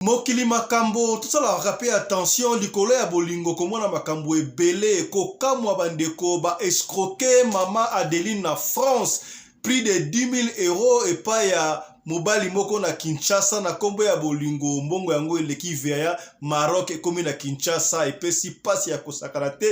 Mokili makambo, tout ça la rappel attention, likolo ya bolingo komona makambo ebele, kokamwa bandeko ba escroquer maman Adeline na France, plus de 10 000 euros et pas ya mobali moko na Kinshasa na kombo ya bolingo, mbongo yango eleki via Maroc ekomi na Kinshasa epesi pasi ya kosakana te.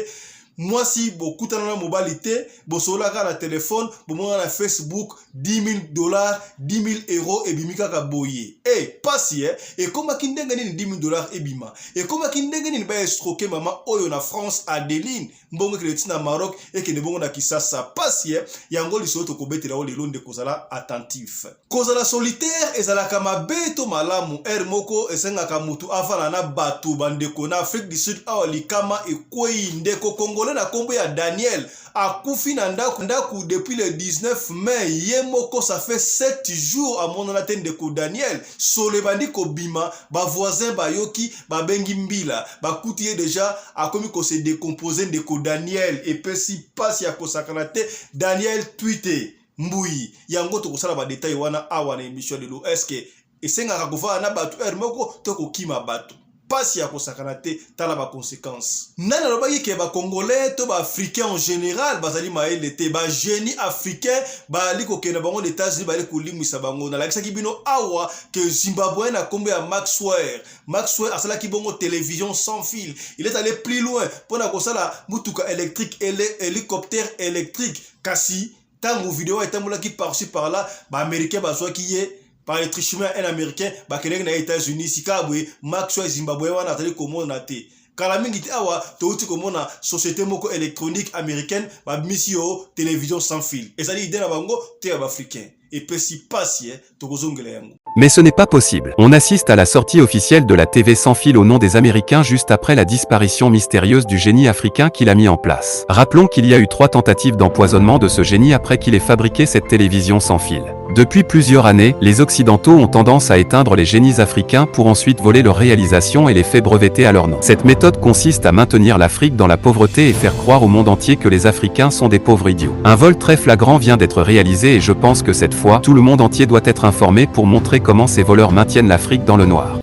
Moi si beaucoup de mobilité, bosola ka na téléphone, bomona na Facebook, 10 000 $, 10 000 euros et bimika ka boye. Eh, pas si et comme kindenga ni 10 000 $ et bima. Et comme kindenga ni ba escroquer maman oyo na France Adeline, mbongo kreti na Maroc et ke ne bongo na Kisasa. Pas si yango lisoto ko betela o lelo nde kozala attentif. Kozala solitaire ezala kama beto malamu moko esenga ka mutu afana na batu bandeko na Afrique du Sud awali kama ekwei ndeko Congo na kombo ya Daniel akufi na ndaku depuis le 19 mai yemoko ça fait 7 jours à mon atende ko Daniel sole bandi ko bima ba voisin ba yoki ba bengi mbila ba kutie déjà akomi ko se décomposer de ko Daniel et pesi passe ya ko sakanate Daniel tweeté mbui yango to kosala ba détail wana awa na émission de lo est-ce que esenga ka kova na batu moko to ko kima batu pasi ya kosakana te tala ba conséquences. Nana loba yike ba congolais to ba africain en général bazali maele te ba génie africain ba liko kena bango des États-Unis ba liko limisa bango na lakisa kibino awa que Zimbabwe na kombe ya Maxwell asala ki bongo télévision sans fil. Il est allé plus loin pour na kosala mutuka électrique hélicoptère électrique kasi tango vidéo etambola ki par-ci par là ba américain ba soit qui est par les trichements un américain ba keneng na États-Unis sikabwe Maxwell Zimbabwe wana atali komona te kala mingi te awa touti komona société moko électronique américaine ba misio télévision sans fil ezali idée na bango te ba africain et pesi pasi tokozongela yango. Mais ce n'est pas possible. On assiste à la sortie officielle de la TV sans fil au nom des Américains juste après la disparition mystérieuse du génie africain qu'il a mis en place. Rappelons qu'il y a eu 3 tentatives d'empoisonnement de ce génie après qu'il ait fabriqué cette télévision sans fil. Depuis plusieurs années, les Occidentaux ont tendance à éteindre les génies africains pour ensuite voler leurs réalisations et les faits brevetés à leur nom. Cette méthode consiste à maintenir l'Afrique dans la pauvreté et faire croire au monde entier que les Africains sont des pauvres idiots. Un vol très flagrant vient d'être réalisé et je pense que cette fois, tout le monde entier doit être informé pour montrer comment ces voleurs maintiennent l'Afrique dans le noir.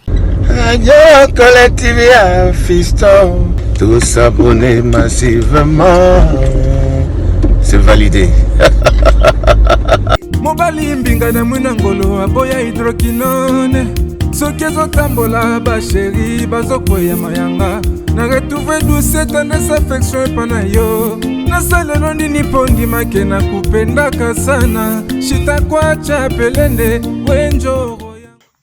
Radio Collectivia Fiston, tous s'abonner massivement, c'est validé. Mobali mbinga na mwinangolo aboya hydroquinone soki ezotambola basheri bazokoya mayanga na retrouve douce tendresse affection epana yo nasalelo nini mpo ndimake na kupendaka sana shitakwacha pelende wenjoro.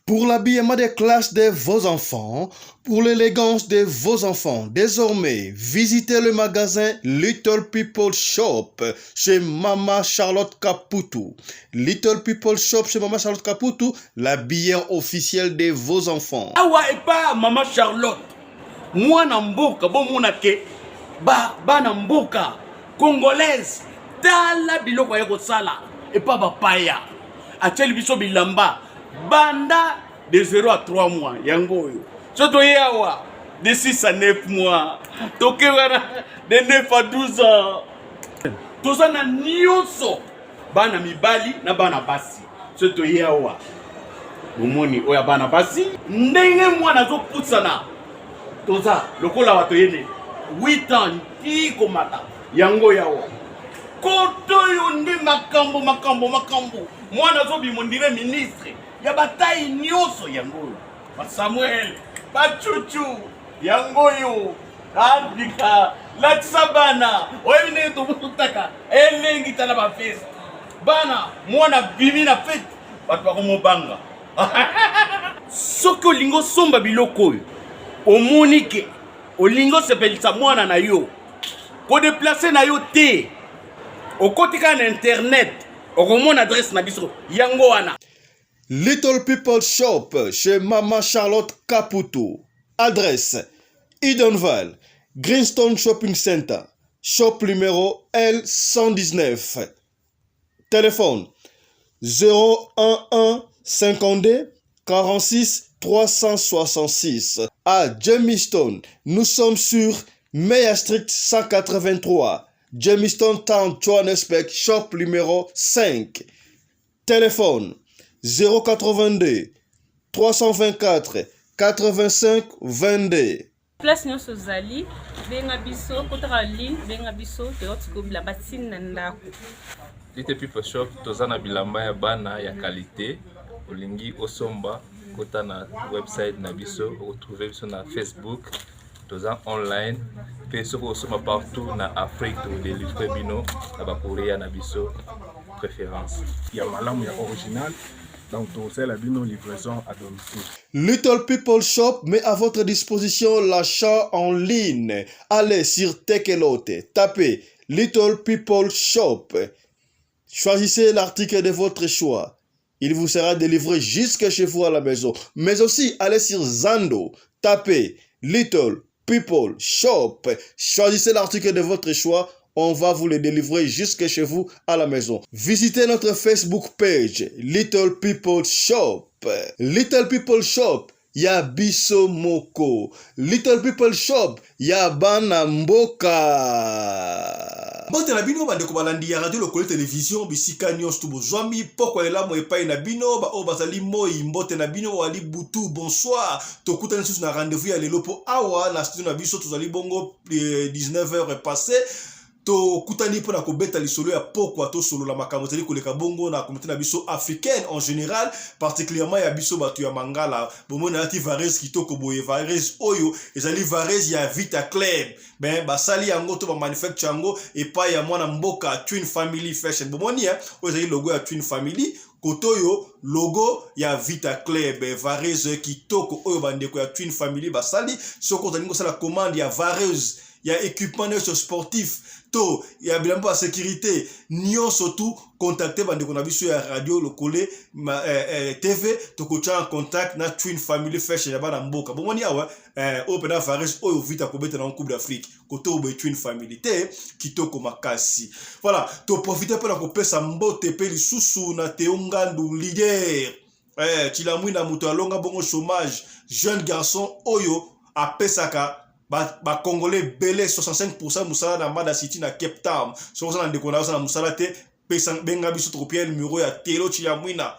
Pour l'habillement des classes de vos enfants, pour l'élégance de vos enfants, désormais, visitez le magasin Little People Shop chez Mama Charlotte Caputo. Little People Shop chez Mama Charlotte Caputo, l'habillement officiel de vos enfants. Awa et pas Mama Charlotte. Moi namboka bon monake ba namboka congolaise tala biloko ya kosala et pas bapaya. Acheli biso bilamba banda de 0 à 3 mois yango yo. Soto yawa de 6 à 9 mois. Toke wana de 9 à 12 ans. Toza na nyonso bana mibali na bana basi. Soto yawa bomoni oya bana basi ndenge mwana zo putsana. Toza lokola wato yene 8 ans ti komata yango yawa. Koto yo ndi makambo mwana zo bimondire ministre ya bataille nyonso yango ba Samuel ba Chuchu yango yo abika la tsabana oyine to mutaka elengi tala ba fest bana mwana bimi na fete batu ba komobanga soki olingo somba biloko oyo omonike olingo sepelisa mwana na yo ko déplacer na yo te okotika na internet okomona adresse na biso yango wana. Little People Shop chez Mama Charlotte Caputo. Adresse Edenval, Greenstone Shopping Center, shop numéro L119. Téléphone 011 52 46 366. À Jamestown, nous sommes sur Meya Street 183. Jamestown Town, Johannesburg, shop numéro 5. Téléphone 082 324 85 22. Place nyonso zali benga biso kotaka ligne benga biso teotikobila batine na ndako. Little People Shop toza na bilamba ya bana ya qualité olingi osomba kota na website na biso retrouver biso na Facebook toza online pe soko osomba partout na Afrique to délivrer bino na ba courrier na biso préférence ya malamu ya original. Donc, c'est la livraison à domicile. Little People Shop met à votre disposition l'achat en ligne. Allez sur Tekelote, tapez Little People Shop. Choisissez l'article de votre choix. Il vous sera délivré jusque chez vous à la maison. Mais aussi, allez sur Zando, tapez Little People Shop. Choisissez l'article de votre choix. On va vous le délivrer jusque chez vous à la maison. Visitez notre Facebook page, Little People Shop. Little People Shop, ya biso moko. Little People Shop, ya bana mboka. Mbote na bino bandeko balandi ya radio lokole télévision bisika nyonso tu bozwami poko lela mo epai na bino ba o bazali moi mbote na bino wali butu bonsoir tokutana susu na rendez-vous ya lelo po awa na studio na biso tozali bongo 19h passé. To kutani po na kobeta lisolo ya poko to solo la makambo teli koleka bongo na communauté na biso africaine en général particulièrement ya biso batu ya mangala bomona ati Varese kitoko boye Varese oyo ezali Varese ya Vita Club ben basali yango to ba manufacture yango epa ya mwana mboka Twin Family Fashion bomoni oyo ezali logo ya Twin Family kotoyo logo ya Vita Club Varese kitoko oyo bandeko ya Twin Family basali soko talingo sala commande ya Varese ya équipement sportif to ya bilambo ya sécurité nyonso tout contacter bandeko na biso ya radio lokole TV to kocha en contact na Twin Family Fashion ya bana mboka bomoni awa open Varese oyo Vita kobeta na Coupe d'Afrique koto be Twin Family te kitoko makasi voilà to profiter pour na kopesa mbote pe lisusu na Teongandu leader Chilamwina muto alonga bongo chômage jeune garçon oyo apesaka ba Congolais belé 65% musala na Mada City na Cape Town. So ça na ndekona na musala te pesa benga biso tropien numéro ya Telo Chilamwina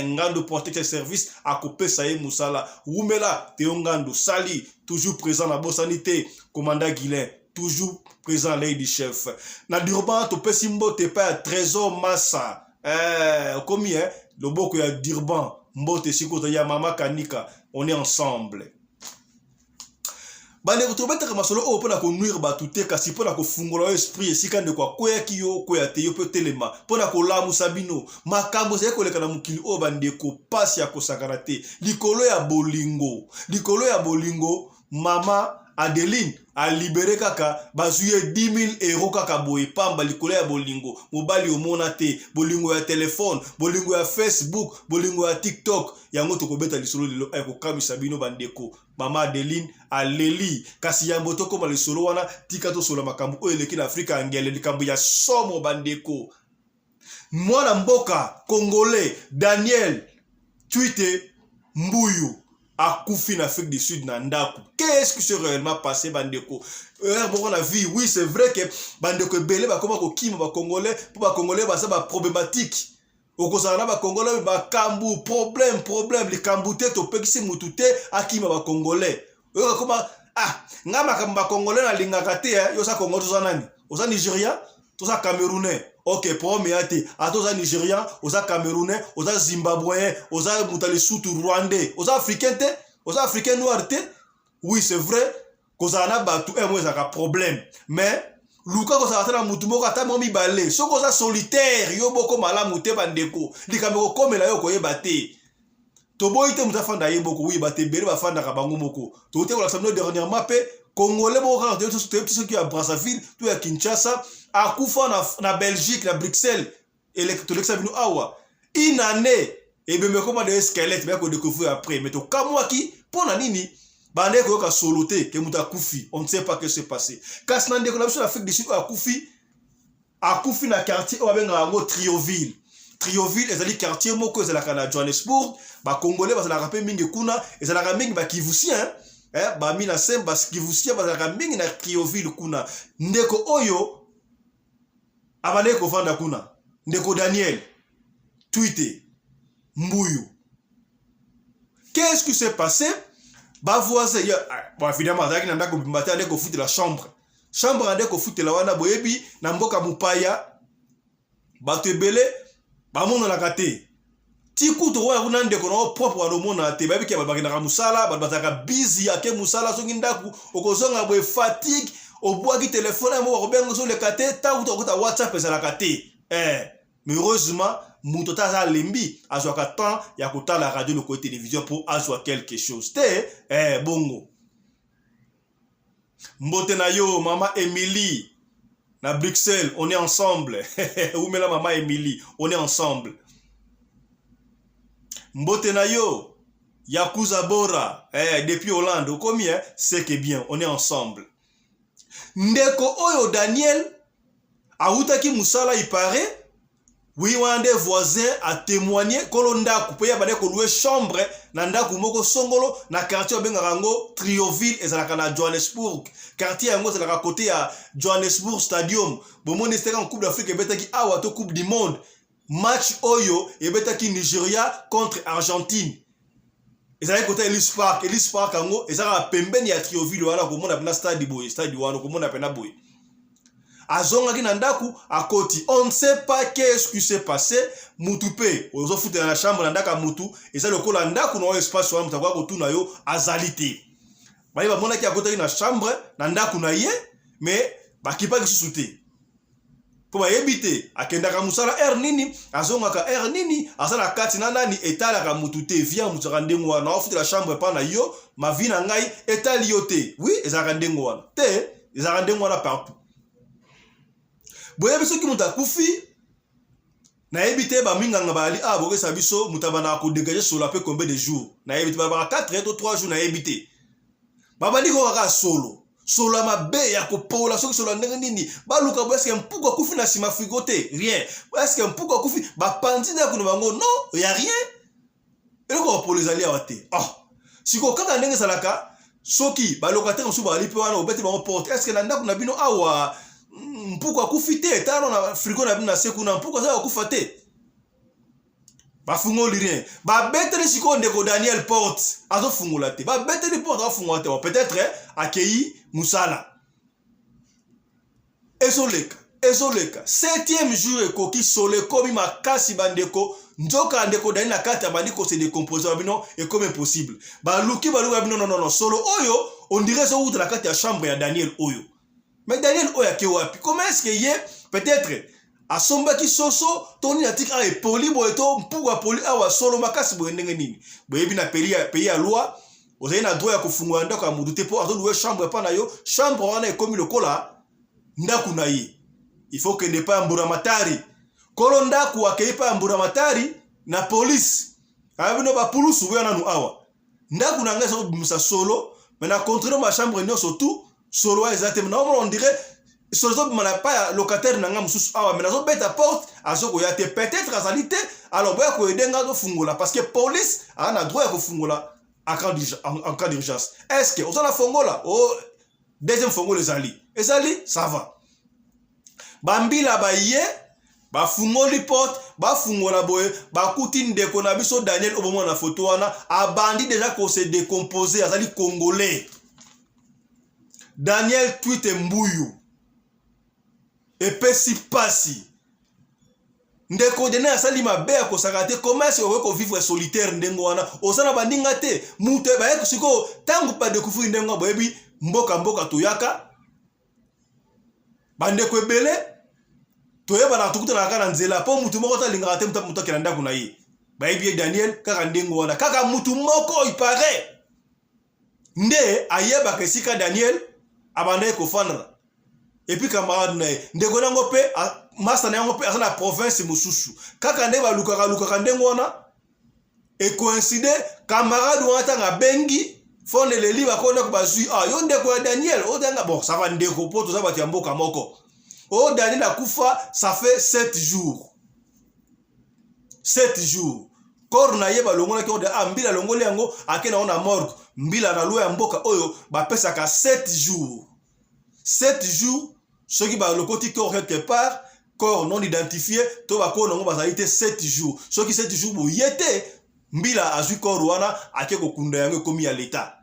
ngando protection service akopesa ye musala. Wumela Teongandu Sali toujours présent na Bosanité commandant Guilain toujours présent lady chef. Na Durban to pesi mbote pa Trésor Massa komi loboko ya Durban mbote sikota ya mama Kanika on est ensemble. Bande kutobeta kama solo o pona ko nuire batute kasi pona ko fungola esprit esika nde kwa koya kiyo koya te yo pe telema pona ko lamu sabino makambo se ko leka na mukili o bande ko pasi ya ko sakarate likolo ya bolingo mama Adeline a libéré kaka bazuye 10 000 euros kaka boye pamba likolo ya bolingo mobali omona te bolingo ya téléphone bolingo ya Facebook bolingo ya TikTok yango to kobeta lisolo lelo ay ko kamisa bino bandeko mama Adeline aleli kasi yambo to koma lisolo wana tika to solo makambo o eleki na Afrika angele likambo ya somo bandeko mwana mboka congolais Daniel Tweete Mbuyu akufi na Afrique du Sud na ndaku. Qu'est-ce qui s'est réellement passé bandeko? Bon la vie, oui, c'est vrai que bandeko belé ba koma ko kima ba congolais, pour ba congolais ba ça ba problématique. Okozana ba congolais ba kambu problème les kambute to pekisi mutute akima ba congolais. Yo koma ngama kamba congolais na lingaka te yo sa Congo to nani? Oza Nigeria, to sa Camerounais. Ok, pour moi, oza Nigérian, oza Camerounais, oza Zimbabwéen, oza Moutali Soutou Rwandais, oza Africain te, oza Africain noir te. Oui, c'est vrai, koza na batu moi zaka problème. Mais luka koza atana mutu moko ata momi balé, so koza solitaire, yo boko malamu te bandeko. Likameko komela yo koyeba te. Tobo ite muta fanda yeboko, oui, bate bere ba fanda ka bango moko. To te ko la samno dernièrement pe Congolais bon regardez tout ce qui à Brazzaville, tout à Kinshasa, à Koufa na Belgique, na Bruxelles, et l'électorat venu awa. Une année, et bien me comment des squelettes, mais qu'on découvre après. Mais to kamwa ki, pour nani bande ko ka soloté, que muta Koufi, on ne sait pas ce qui s'est passé. Kas nan découvre sur l'Afrique du Sud à Koufi na quartier ou avec un Trioville. Trioville, ezali quartier moko ezalaka na Johannesburg, ba Congolais bazalaka pe mingi kuna, ezalaka mingi ba Kivusien. Ba mina semba skivusia bazaka mingi na Trioville kuna ndeko oyo abane ko vanda kuna ndeko Daniel Tweete Mbuyu. Qu'est-ce qui s'est passé? ba voisin ya bon évidemment azaki na ndako bimbata ande ko fuite la chambre ande ko fuite la wana boyebi na mboka mupaya bato ebele bamona na kate tiku to wa kuna ndeko na propre wa mona te babi ke babaki na musala bataka busy yake musala songi ndaku okozonga boye fatigue obwaki téléphone mo ko bengo so le kate ta uta WhatsApp za la kate mais heureusement muto ta za lembi azwaka temps ya kotala radio le télévision pour azwa quelque chose te bongo mbote na yo mama Emily na Bruxelles on est ensemble ou mela mama Emily on est ensemble mbote na yo Yakuza Bora depuis Hollande combien c'est que bien on est ensemble ndeko oyo Daniel autaki musala il paraît oui, un des voisins a témoigné que l'on a coupé à louer chambre dans moko songolo na quartier bengarango Trioville et na Johannesburg quartier yango c'est à côté à Johannesburg Stadium bon mon était en Coupe d'Afrique et betaki awa to Coupe du Monde match oyo et betaki Nigeria contre Argentine et ça côté Ellis Park yango et ça pembeni ya Trioville wana ko mona na stade wana ko mona pena boy azonga ki nandaku akoti on ne sait pas qu'est-ce qui s'est passé mutupe ozo futa na chambre nandaka mutu et ça le ko landaku no espace wa mutakwa ko tuna yo azalité bali ba mona ki akota na chambre nandaku na ye mais bakipa ki susute po ba yebite akendaka musala nini azonga ka nini asala kati na nani etala ka mutu te via mutaka ndengo wana ofuta la chambre pa na yo ma vie na ngai etali yo te oui ezaka ndengo wana te ezaka ndengo wana partout boye biso ki muta kufi na ebite ba minganga bali boke sabiso mutabana ko dégager sur la peu combien de jours na ebite ba 4 ou 3 jours na ebite baba ndiko ka solo ma be ya ko pola soki solo ndenge nini baluka bo est-ce que mpuko kufi na sima frigote rien est-ce que mpuko kufi ba pandina ko bango non y a rien et ko pour les alliés awate siko kaka ndenge salaka soki ba locataire musu ba lipe wana obete ba porte est-ce que nanda kuna bino awa pourquoi kufite tano na frigo na bina sekuna pourquoi ça kufate ba fungoli rien ba betele siko ndeko Daniel Porte azo fungola te ba betele porte azo fungola te peut-être akei musala ezoleka 7e jour ekoki sole komi makasi bandeko nzoka ndeko dani na kata bandiko se décomposer bino et comme impossible ba luki baluka bino non solo oyo on dirait so outre la kata ya chambre ya Daniel oyo. Mais Daniel Oyake wapi, comment est-ce qu'il y est peut-être à sombaki soso toni atik a poli boeto mpugwa poli awa solo makasi boendenge nini boyebi na pays à loi ozali na droit ya kofungwa ndako ya mudu te po azo louer chambre pa na yo chambre wana ekomi lokola ndaku na ye il faut que ne pas mburamatari kolo ndaku akei pa mburamatari na police abino ba pulusu wana nu awa ndaku na ngasa musa solo mais na contrôler ma chambre non surtout solo exactement on dirait solo mana pas locataire nanga mususu awa mais nazo beta porte azoko ya te peut-être azalité alors boya ko edenga do fungola parce que police ana droit ko fungola en cas d'urgence est-ce que on a fungola deuxième fungola ezali ça va bambila baye ba fungoli porte ba fungola boye ba kuti ndeko na biso Daniel obomo na photo wana abandi déjà ko se décomposer azali congolais Daniel tweet mbuyu epesi pasi ndeko dena asali mabe ya kosakate comment est-ce qu'on peut vivre solitaire ndengo wana osana bandinga te mutu ba yeko siko tangu pa découvrir ndengo boyebi mboka toyaka bandeko ebele toyeba na tukuta na kana nzela po mutu moko ta linga te mutu kelanda kuna ye bayebi Daniel kaka ndengo wana kaka mutu moko ipare nde ayeba kesika Daniel abandé kofandra et puis camarade na ndeko nango pe master na yango pe na province mususu kaka nde ba luka ndengo wana et coïncide camarade wana nga bengi fonde le liba ko ndako bazui yo ndeko ya Daniel odanga bon ça va ndeko poto ça va tiamboka moko Daniel akufa ça fait 7 jours 7 jours corps na yeba longola ki onde mbila longoli yango akena ona morgue mbila na loi ya mboka oyo ba pesa ka 7 jours 7 jours ceux qui ba lokoti corps quelque part corps non identifié to ba ko nango bazalité 7 jours ceux qui 7 jours bo yete mbila azui corps wana ake ko kunda yango komi ya l'état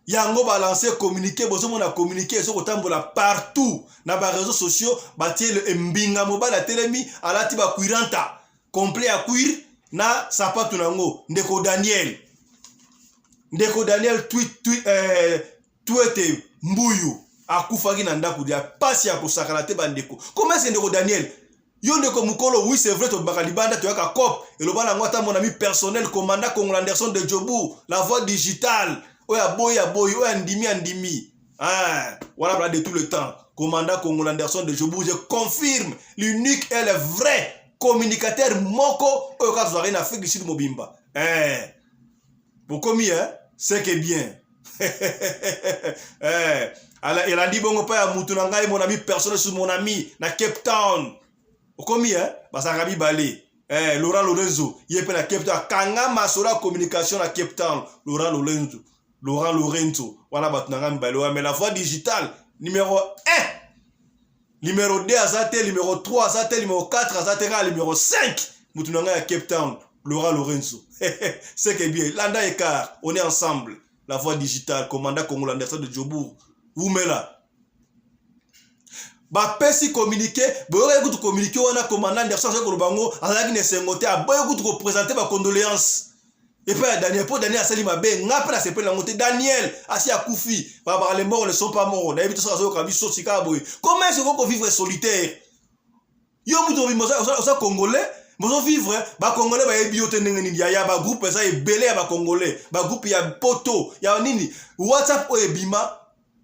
yango balancer communiquer bozo mona communiquer so kotambola partout na ba réseaux sociaux batie le mbinga mobala telemi alati ba kuiranta complet à cuir na sapatu nango ndeko Daniel tweete mbuyu akufaki na ndako dia pasi ya kosakala te bandeko. Comment est-ce ndeko Daniel yo ndeko mukolo? Oui c'est vrai to bakalibanda to yaka cop et le bana ngota mon ami personnel commandant Congolais Anderson de Djobour la voix digitale oya boy oya ndimi ah voilà de tout le temps commandant Congolais Anderson de Djobour, je confirme l'unique et le vrai communicateur moko oyo ka zari na Afrique du Sud mobimba pour commis c'est que bien il a dit bongo pa ya mutu na ngai mon ami personnel sur mon ami na Cape Town okomi basakabi balé Laurent Lorenzo yepe na Cape Town kanga masola communication na Cape Town Laurent Lorenzo wana batunanga mbalo mais la voix digitale numéro 1 numéro 2 azate numéro 3 azate numéro 4 azate numéro 5 mutunanga ya Cape Town Laurent Lorenzo c'est que bien landa écart on est ensemble la voix digitale commandant Congolais Anderson de Djobour vous me là ba pesi communiquer boyo ekutu communiquer wana commandant Anderson de Kolobango azaki ne sengote aboyo ekutu ko présenter ba condoléances et puis Daniel asali mabe ngape na sepela ngote Daniel asi akufi ba les morts ne sont pas morts na ebito so ka biso sika boy comment est-ce qu'on peut vivre solitaire yo muto ça congolais mozo vivre ba congolais ba ebiote ndenge ya ba groupe ça ebele ya ba congolais ba groupe ya poto ya nini WhatsApp o ebima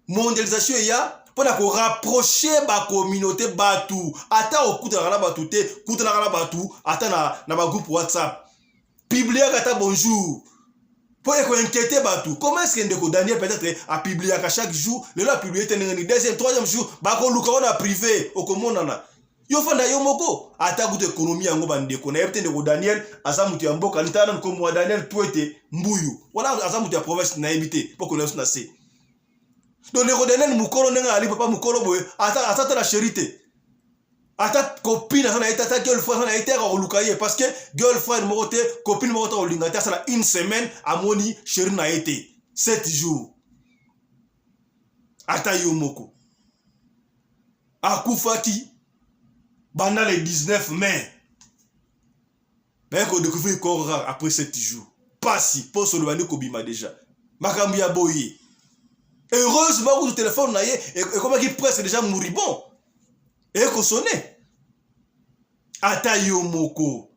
mondialisation ya pour ko rapprocher ba communauté batu ata okuta na batu te kuta na batu ata na ba groupe WhatsApp publier kata bonjour pour inquiéter batu. Comment est-ce que ndeko Daniel peut-être a publié chaque jour le la publier tenengeni deuxième troisième jour ba ko luka wana privé okomonana yo fanda yo moko ata gute économie yango bandeko na yebte ndeko Daniel aza mutu ya mboka ntana ko mwa Daniel Tweete mbuyu wala aza mutu ya province na ebité pour connaître na c'est donc ndeko Daniel mukolo ndenga ali papa mukolo boye ata la charité ata copine sana ita girlfriend sana ita ko lukaye parce que girlfriend mokote copine mokote o lingata sana une semaine amoni chéri na été 7 jours ata yo moko akufaki banda le 19 mai mais ko découvrir corps après 7 jours pas si pour se le kobima déjà makambi ya boye heureusement que le téléphone na ye et comment qui presque déjà moribond et ko sonné ata yo moko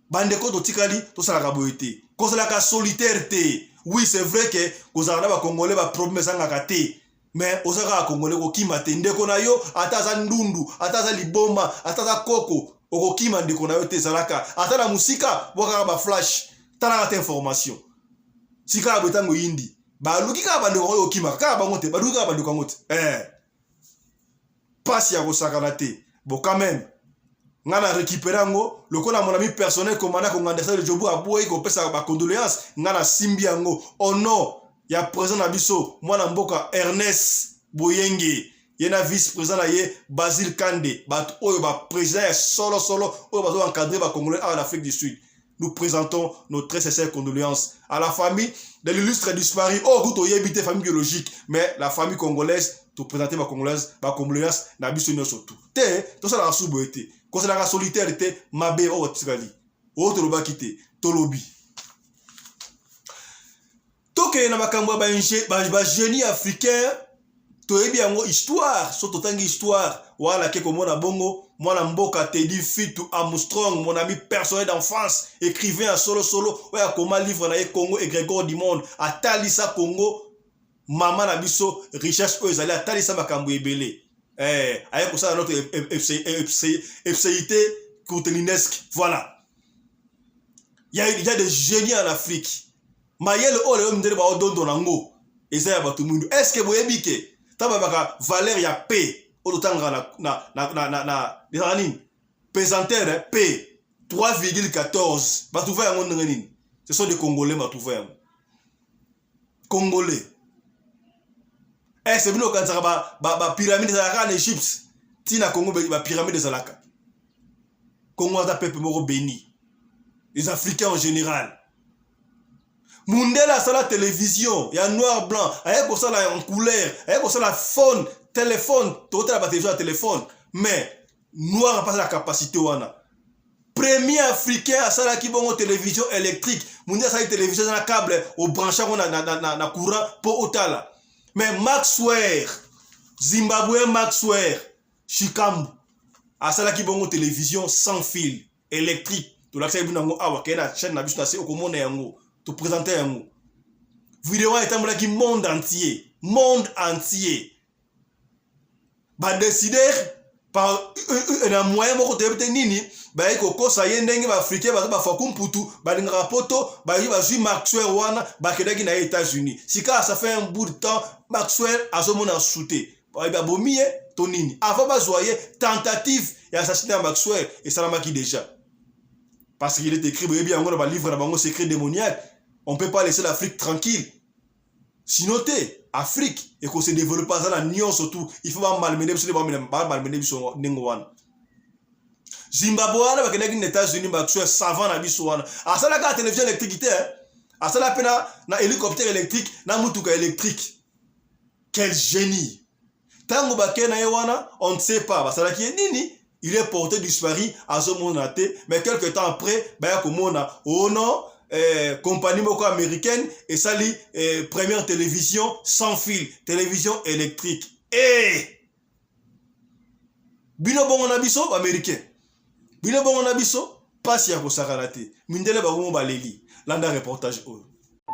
bandeko to tikali to sala ka boyete ko sala ka solitaire te. Oui c'est vrai que ko sala ba congolais ba problème sanga ka te mais osaka congolais ko kima te ndeko na yo ata za ndundu ata za liboma ata za koko oko kima ndeko na yo te salaka ata na musika boka ba flash tala ta information sika botango yindi ba luki ka bandeko ko kima ka bango te ba luki ka bandeko ngote passe ya ko sakana te bon quand même ngana récupérer ngo lokola mon ami personnel commandant Congolais Anderson de Djobour aboyi ko pesa ba condoléances ngana simbi ngo oh non ya président na biso mwana mboka Ernest Boyenge yena vice président na ye Basile Kande bat oyo ba président ya solo oyo bazo encadrer ba congolais en Afrique du Sud. Nous présentons nos très sincères condoléances à la famille de l'illustre disparu. Oh goût oyebité famille biologique mais la famille congolaise to présenter ba condoléances na biso no surtout te to sala suboete ko sala solitaire te mabe o tikali o to loba kité to lobi toke na makambo ba génie africain to ebi yango histoire so to tangi histoire wala ke komona bongo mwana mboka Teddy Fitu Armstrong mon ami personnel d'enfance écrivain solo oya koma livre na ye Congo et Grégor du monde atalisa Congo mama na biso richesse o ezali atalisa makambo ebele aye ko ça notre FCIT coutelinesque voilà il y a des génies en Afrique mayele o le ndere ba odondo nango eza ya batu mundu est-ce que boyebi ke taba baka valeur ya P o tanga na nini pesanteur P 3,14 batu va yango nini ce sont des congolais batu va yango congolais c'est bino kanza ba pyramide za en Égypte tina Congo ba pyramide za laka Congo za peuple moko béni les Africains en général Mundele a la télévision, il y a noir blanc, il y a ça là en couleur, il y a ça la phone, téléphone, tout la télévision, téléphone, mais noir n'a pas la capacité wana. Premier africain à ça là qui bon télévision électrique, Mundele a la télévision dans la câble au branchement na courant pour otala. Mais Maxwell, Zimbabwe Maxwell, Chikambu, à ça là qui bon télévision sans fil électrique. Tout là c'est bien ngo awa kena chaîne na biso na se okomona yango. Te présenter un mot. Vidéo est un qui monde entier. Monde entier. Bah décider par un moyen pour que tu nini. Bah éco ça y est n'engue bah africain bah fakum putu bah n'engra poto bah il va jouer Maxwell wana bah que d'agi na États-Unis. Si quand ça fait un bout de temps Maxwell a ce monde a shooté. Bah il va bomber ton nini. Avant bah joyer tentative et assassiner Maxwell et ça l'a marqué déjà. Parce qu'il est écrit bien on va livre dans un secret démoniaque. On ne peut pas laisser l'Afrique tranquille. Sinon, Afrique, et qu'on se développe pas dans la nuance surtout, il faut pas malmener, Zimbabwe, avec les États-Unis, savant à Bissouana. À ça, la télévision électrique, à ça, la peine, na hélicoptère électrique, na mutuka électrique. Quel génie! Tant que on ne sait pas, parce que nini, il est porté disparu à ce moment-là, mais quelques temps après, oh non, compagnie américaine et ça lit première télévision sans fil, télévision électrique. Bino bon abisso américain. Bino bon abisso pas si à Kosarate. Mindele ba baleli. Landa reportage.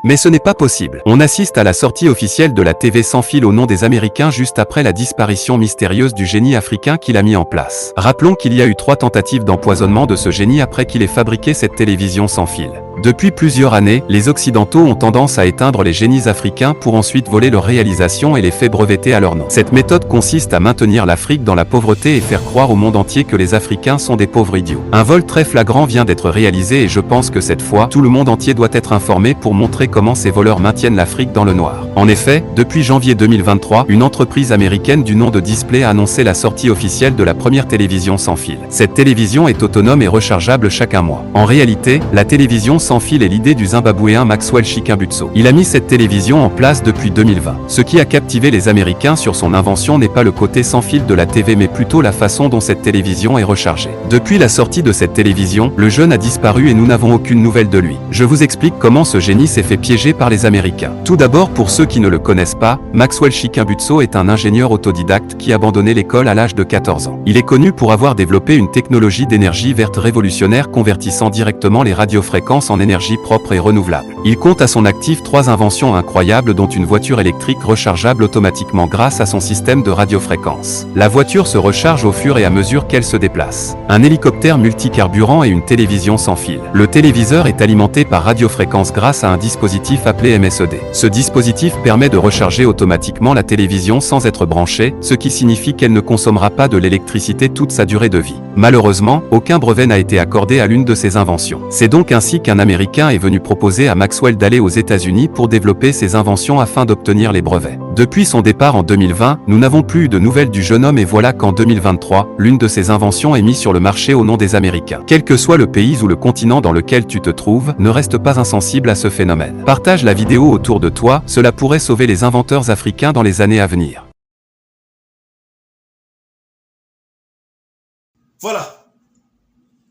Mais ce n'est pas possible. On assiste à la sortie officielle de la TV sans fil au nom des Américains juste après la disparition mystérieuse du génie africain qu'il a mis en place. Rappelons qu'il y a eu 3 tentatives d'empoisonnement de ce génie après qu'il ait fabriqué cette télévision sans fil. Depuis plusieurs années, les Occidentaux ont tendance à éteindre les génies africains pour ensuite voler leurs réalisations et les faits brevetés à leur nom. Cette méthode consiste à maintenir l'Afrique dans la pauvreté et faire croire au monde entier que les Africains sont des pauvres idiots. Un vol très flagrant vient d'être réalisé et je pense que cette fois, tout le monde entier doit être informé pour montrer comment ces voleurs maintiennent l'Afrique dans le noir. En effet, depuis janvier 2023, une entreprise américaine du nom de Display a annoncé la sortie officielle de la première télévision sans fil. Cette télévision est autonome et rechargeable chaque 1 mois. En réalité, la télévision sans fil est l'idée du Zimbabwéen Maxwell Chikambutso. Il a mis cette télévision en place depuis 2020. Ce qui a captivé les Américains sur son invention n'est pas le côté sans fil de la TV mais plutôt la façon dont cette télévision est rechargée. Depuis la sortie de cette télévision, le jeune a disparu et nous n'avons aucune nouvelle de lui. Je vous explique comment ce génie s'est fait piéger par les Américains. Tout d'abord, pour ceux qui ne le connaissent pas, Maxwell Chikambutso est un ingénieur autodidacte qui a abandonné l'école à l'âge de 14 ans. Il est connu pour avoir développé une technologie d'énergie verte révolutionnaire convertissant directement les radiofréquences en énergie propre et renouvelable. Il compte à son actif 3 inventions incroyables dont une voiture électrique rechargeable automatiquement grâce à son système de radiofréquences. La voiture se recharge au fur et à mesure qu'elle se déplace. Un hélicoptère multicarburant et une télévision sans fil. Le téléviseur est alimenté par radiofréquence grâce à un dispositif appelé MSED. Ce dispositif permet de recharger automatiquement la télévision sans être branchée, ce qui signifie qu'elle ne consommera pas de l'électricité toute sa durée de vie. Malheureusement, aucun brevet n'a été accordé à l'une de ces inventions. C'est donc ainsi qu'un Américain est venu proposer à Maxwell d'aller aux États-Unis pour développer ses inventions afin d'obtenir les brevets. Depuis son départ en 2020, nous n'avons plus eu de nouvelles du jeune homme et voilà qu'en 2023, l'une de ses inventions est mise sur le marché au nom des Américains. Quel que soit le pays ou le continent dans lequel tu te trouves, ne reste pas insensible à ce phénomène. Partage la vidéo autour de toi, cela pourrait sauver les inventeurs africains dans les années à venir. Voilà.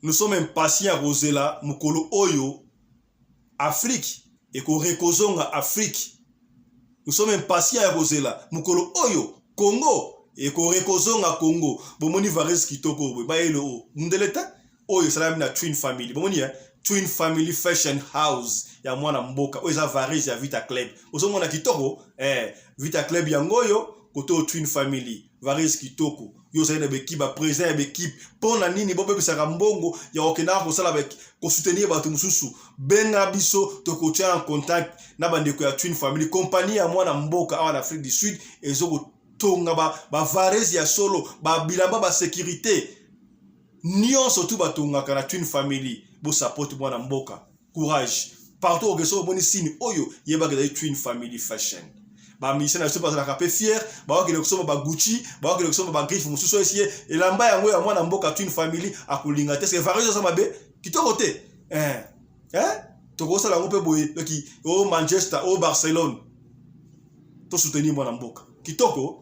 Nous sommes impatients à Rosela, Mukolo Oyo, Afrique, et qu'on rekozonga Afrique. Nous sommes impatients à Rosela, Mukolo Oyo, Congo, et qu'on rekozonga Congo. Bomoni Vares Kitoko, Baelo, Mundeleta, Oyo, salam na Twin Family. Bomoni, Twin Family Fashion House. Ya mwana mboka, Oyo za Vares ya Vita Club. Oso mwana Kitoko, Vita Club yangoyo, koto Twin Family, Vares Kitoko. Yo sa yene équipe, présent équipe. Pour na nini, bobe bisaka mbongo, ya okena ko sala avec ko soutenir batu mususu. Benga biso to ko tia en contact na bandeko ya Twin Family, compagnie ya mwana mboka en Afrique du Sud ezoko tonga ba Vares ya solo, ba bilamba ba sécurité. Nion surtout ba tonga kana Twin Family, bo support mwana mboka. Courage. Partout au gesso boni sini oyo yeba ke Twin Family Fashion. Ba mission na pas la capé fier, ba ke lekso ba Gucci, ba ke lekso ba Griff mususu esi et lamba yango ya mwana mboka Twin Family akulinga te, c'est Vares ça mabe kitoko te. toko sala ngope boye ki o Manchester o Barcelone to soutenir mwana mboka kitoko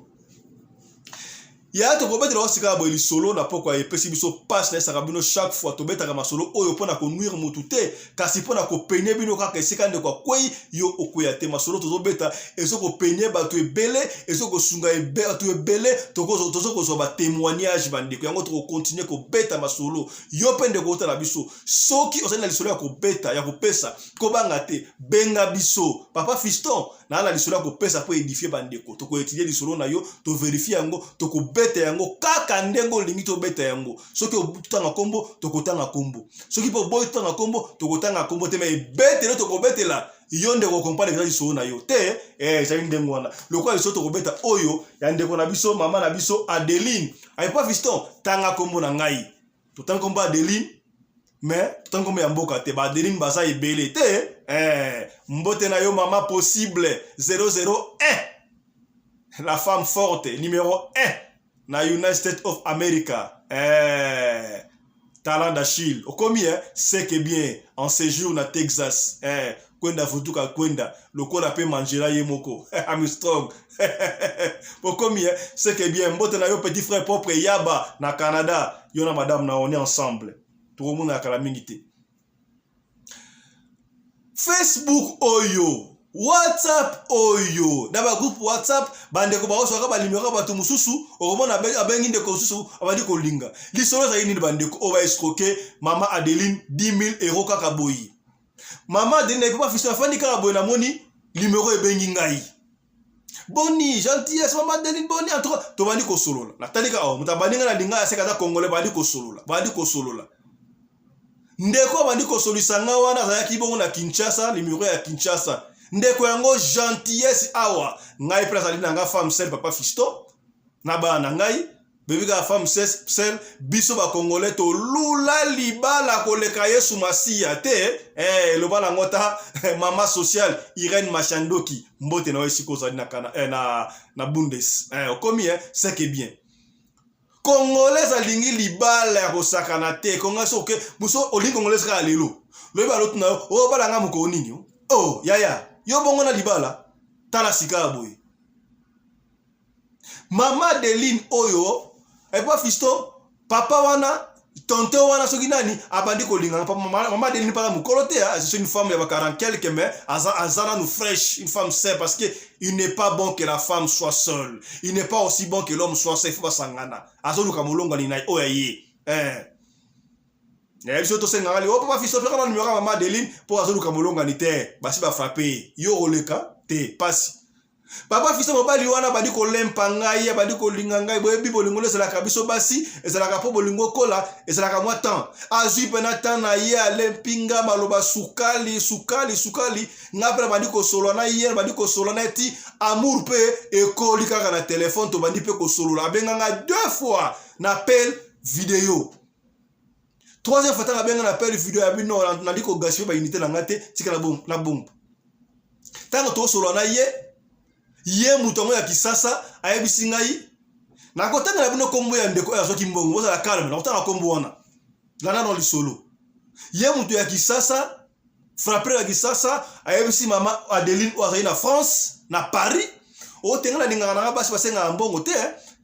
ya to kobeta la sika boye solo na poko e pesi biso passe na sakabino chaque fois to beta ka solo oyo pona ko nuire mutu te kasi pona ko peine bino kaka esika nde kwa kwei yo okoya te masolo to beta eso ko peine ba to ebele eso ko sunga ebe to ebele to ko zo ba témoignage bande ko yango to continuer ko beta masolo yo pende ko tala biso soki osana lisolo ya ko beta ya ko pesa ko banga te benga biso papa fiston na la lisolo ya ko pesa po édifier bande ko to ko étudier lisolo na yo to vérifier yango to ko beta yango kaka ndengo lingi to beta yango soki obutanga kombo to kotanga kombo soki po boy tanga kombo to kotanga kombo te mais bete le to ko betela yonde ko comprendre que lisolo na yo te ça ndengo wana lokwa lisolo to ko beta oyo ya ndeko na biso mama na biso Adeline ay pas fiston tanga kombo na ngai to tanga kombo Adeline mais tanga kombo ya mboka te ba Adeline basa ebele te mbote na yo mama possible 001 la femme forte numéro 1 na United States of America talent d'Achille okomi c'est que bien en séjour na Texas kwenda futuka kwenda lokola pe mangela yemoko Armstrong okomi c'est que bien mbote na yo petit frère propre yaba na Canada yo na madame na on est ensemble tout le monde a kala mingité Facebook oyo WhatsApp oyo na ba groupe WhatsApp bande ko ba osoka ba limero ba to mususu okomona abengi ndeko mususu abandi ko linga lisolo za yini bande ko o ba escroquer mama Adeline 10 000 euros kaka boyi mama Adeline ne peut pas ficher fandi kaka boyi na moni limero ebengi ngai boni gentillesse mama Adeline boni entre to bandi ko solola na talika o mutabaninga na linga ya sekata congolais bandi ko solola ndeko bandi ko solisanga wana za yakibongo na Kinshasa limero ya Kinshasa ndeko yango gentillesse awa ngai place ali nanga femme seule papa fisto na ba na ngai bébé ka femme seule biso ba congolais to lula libala koleka Yesu Masia te lo bala ngota mama social Irene Machandoki mbote na wesi ko zali na Bundes okomi c'est que bien congolais alingi libala ko sakana te konga soke muso olingi congolais ka lelo lo ba lotu na o bala nga muko nini oh yaya yo bongo na libala tala sika boy mama Adeline oyo et pas fisto papa wana tonte wana soki nani abandi ko linga mama Adeline para mukolo te c'est une femme ya 40 quelques mais azana nous fraîche une femme saine parce que il n'est pas bon que la femme soit seule il n'est pas aussi bon que l'homme soit seul il faut pas sangana azoluka molonga ni nai oya ye biso to senga ali o papa fiso pe kana numéro mama Adeline pour azoluka molonga ni te basi ba frapper yo roleka te pasi papa fiso mobali wana badi ko lempa ngai badi ko linga ngai boye bibo lingolo sala kabiso basi ezala ka po bolingo kola ezala ka mwa temps azui pena temps na ye alempinga maloba sukali ngapela badi ko solo na ye badi ko solo na ti amour pe ekoli kaka na téléphone to badi pe ko solo abenga nga 2 fois na appel vidéo troisième fois ta benga na appel vidéo ya bino na liko gasio ba unité na ngate tika la bombe tango to solo na ye mutongo ya kisasa ayebisi ngai na kotanga na bino kombo ya ndeko ya soki mbongo boza la calme na kotanga kombo wana lana no lisolo ye muto ya kisasa frapper ya kisasa ayebisi mama Adeline oazali na France na Paris o tenga na ninga na basi basenga mbongo te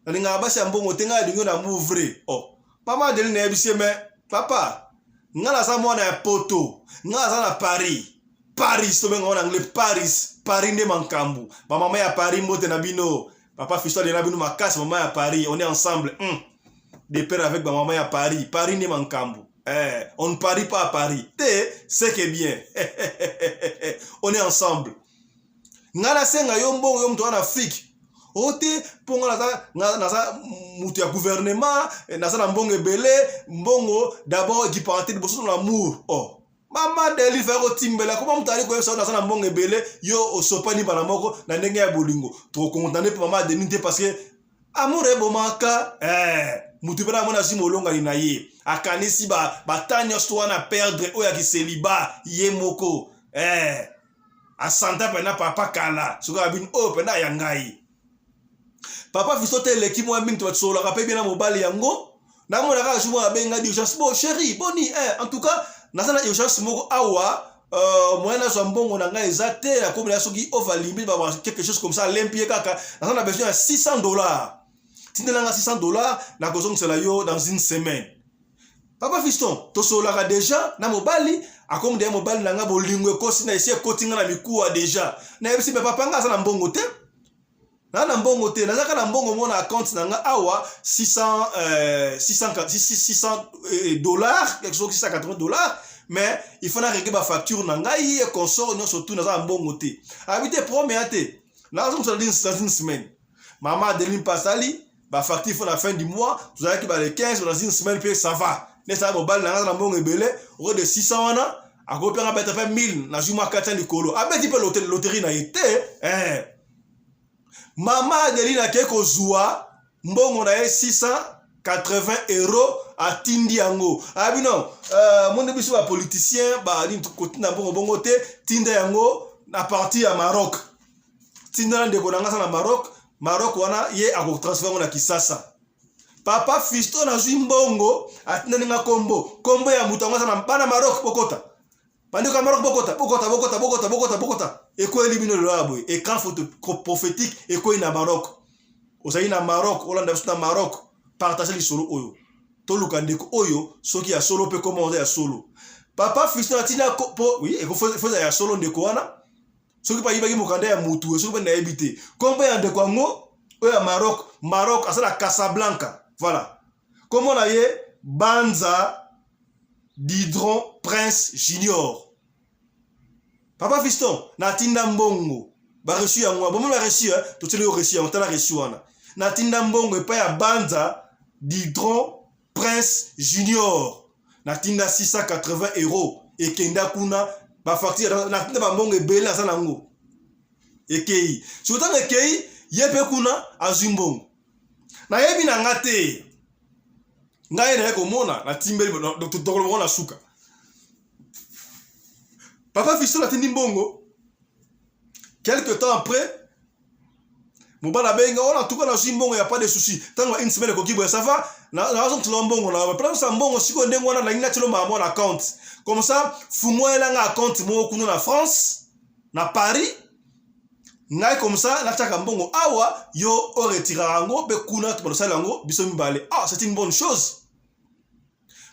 na ninga basi ya mbongo tenga lingo na mouvre mama Adeline ayebisi me papa ngala sa mwana ya poto ngala sa na Paris to benga wana anglais Paris nde mankambu ba mama ya Paris mbote na bino papa fisto de na bino makasi mama ya Paris on est ensemble de père avec ba mama ya Paris nde mankambu on ne parie pas à Paris te c'est que bien on est ensemble ngala senga yo mbongo yo mtu en Afrique ote ponga naza mutu ya gouvernement naza na mbongo ebele mbongo d'abord qui partait de bosso l'amour mama Adeline fa ko timbela comment mutali ko yesa na mbongo ebele yo osopani bana moko na ndenge ya bolingo to kontane pe mama Adeline te parce que amour ebomaka mutu bana mona si molonga ni na ye akanisi batanya sto na perdre oya ki celibat ye moko asanta pena papa kala soka bin pena ya ngai papa fisote leki mo mingi to solo ka pe bien na mobali yango na mona ka jumo abenga di urgence bon chérie boni en tout cas nasana urgence moko awa moyen na mbongo na nga ezate na comme la soki over limite ba quelque chose comme ça l'impié kaka on a besoin de $600 tindelanga $600 na kozongisa yo dans une semaine. Papa fiston to solaka déjà na mobali akomu de mobali na nga bolingo ekosi na esi ekotinga na mikuwa déjà na yebisi me papa nga na mbongo te na mbongo te nazaka na mbongo mona account na nga awa $600 quelque chose $680 mais il faut na régler ba facture na nga yi consort non surtout na mbongo te habité premier te na zo dans une semaine maman Adeline Pasali ba facture faut la fin du mois vous avez qui ba le 15 dans une semaine puis ça va ne ça mobile na nga na mbongo ebele au de 600 wana akopi nga beta pa 1000 na juma 400 likolo abeti pe loterie na été Maman Adeline a quelque joie, mbongo na €680 à tindi yango. Ah oui non, mon début ba politicien ba ni côté na bongo te tinda yango na parti ya Maroc. Tinda ndeko na ngasa na Maroc wana ye ako transfert na Kisasa. Papa Fisto na zwi mbongo atinda nga kombo ya mutango na bana Maroc pokota. Bandeko Maroc bokota. Eko elimino le labo écran photo prophétique eko ina Maroc. Osayi na Maroc, Hollande na Maroc, partager li solo oyo. To lukandeko oyo soki ya solo pe comment ya solo. Papa Fiston atina po oui, eko foza ya solo ndeko wana. Soki pa yibaki mokanda ya mutu, soki pa na ebité. Kombe ya ndeko ngo oyo ya Maroc asala Casablanca. Voilà. Comment na ye Banza Didron Prince Junior. Papa Fiston, na tinda mbongo. Ba reçu ya mwa. Bon la reçu hein, to tele reçu, on t'a la reçu wana. Na tinda mbongo pa ya Banza Didron Prince Junior. Na tinda €680 et kenda kuna ba facture na tinda ba mbongo ebele asa nango. Ekei. Sotan ekei yepe kuna azumbongo. Na yebi na ngate. Ngai na ko mona na timbeli to tokolo na suka. Papa Fiston a tindi mbongo. Quelque temps après, mon bana benga, on a tout cas dans une bongo, il n'y a pas de souci. Tant une semaine que kibo ça va, na raison que l'ambongo, na prendre ça mbongo, si on dengo na ina telo ma mon account. Comme ça, fumo ela nga account mo kuno na France, na Paris. Ngai comme ça, na chaka mbongo awa yo o retira ngo be kuna to sala ngo biso mbale. Ah, c'est une bonne chose.